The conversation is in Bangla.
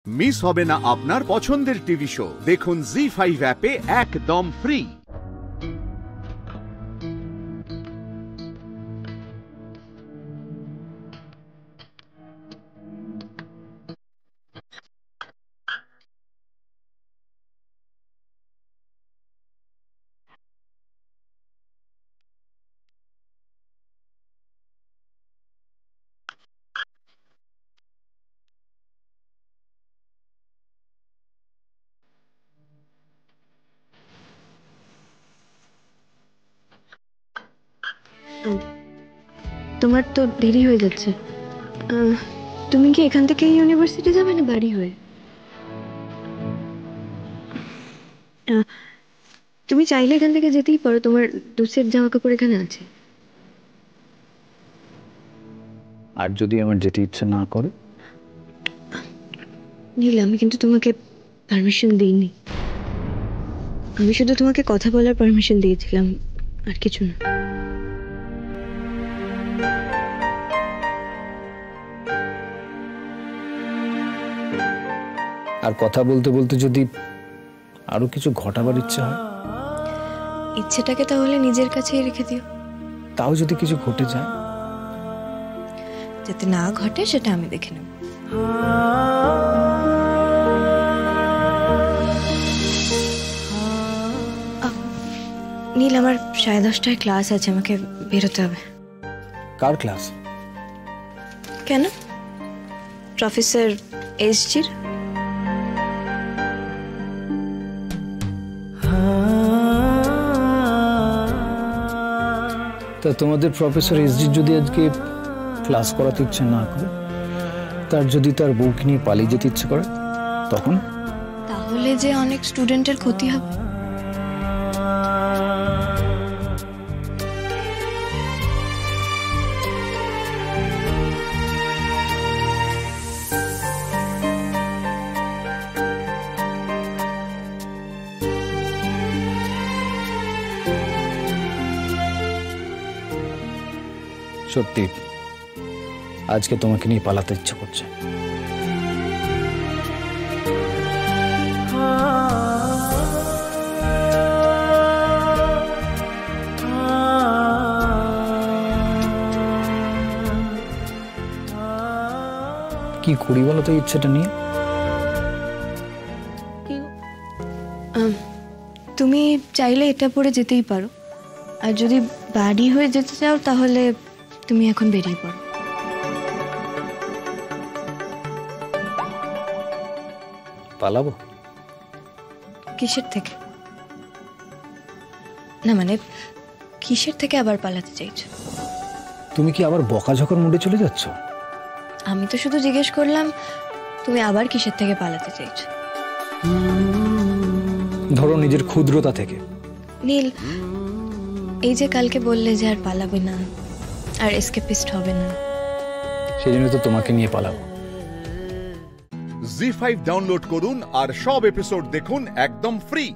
মিস হবে না আপনার পছন্দের টিভি শো। দেখুন জি5 অ্যাপে একদম ফ্রি। তোমার তো দেরি হয়ে যাচ্ছে। তুমি কি এখান থেকে ইউনিভার্সিটি যাবে না বাড়ি হয়ে? তুমি চাইলে এখান থেকে যেতেই পারো, তোমার দু সেট জামা কাপড় এখানে আছে। আর যদি আমার যেতে ইচ্ছে না করে? নীল, আমি কিন্তু তোমাকে পারমিশন দিইনি। আমি শুধু তোমাকে কথা বলার পারমিশন দিয়েছিলাম, আর কিছু না। আর কথা বলতে বলতে যদি আরো কিছু ঘটাবার ইচ্ছে হয়? ইচ্ছেটাকে তাহলে নিজের কাছেই রেখে দিও। তাও যদি কিছু ঘটে যায়? যাতে না ঘটে সেটা আমি দেখে নেব। নীল, আমার 10:30টায় ক্লাস আছে, আমাকে বেরোতে হবে। কার ক্লাস? কেন? প্রফেসর এসজির। তা তোমাদের প্রফেসর এসজি যদি আজকে ক্লাস করাতে ইচ্ছে না করে, তার যদি তার বউকে নিয়ে পালিয়ে যেতে ইচ্ছে করে, তখন? তাহলে যে অনেক স্টুডেন্টের ক্ষতি হবে। সত্যি আজকে তোমাকে নিয়ে পালাতে ইচ্ছে করছে। কি করি বলো তো ইচ্ছেটা নিয়ে? তুমি চাইলে এটা পরে যেতেই পারো, আর যদি বাড়ি হয়ে যেতে চাও তাহলে তুমি এখন বেরিয়ে পড়ো। পালাবো? কিসের থেকে? না মানে কিসের থেকে আবার পালাতে চাইছো? তুমি কি আবার বকাঝকার মুডে চলে যাচ্ছ? আমি তো শুধু জিজ্ঞেস করলাম তুমি আবার কিসের থেকে পালাতে চাইছো। ধরো নিজের ক্ষুদ্রতা থেকে। নীল, এই যে কালকে বললে যে আর পালাবে না, আর এসকেপিস্ট হবে না, সেই জন্য তো তোমাকে নিয়ে পালাবো। জি5 ডাউনলোড করুন আর সব এপিসোড দেখুন একদম ফ্রি।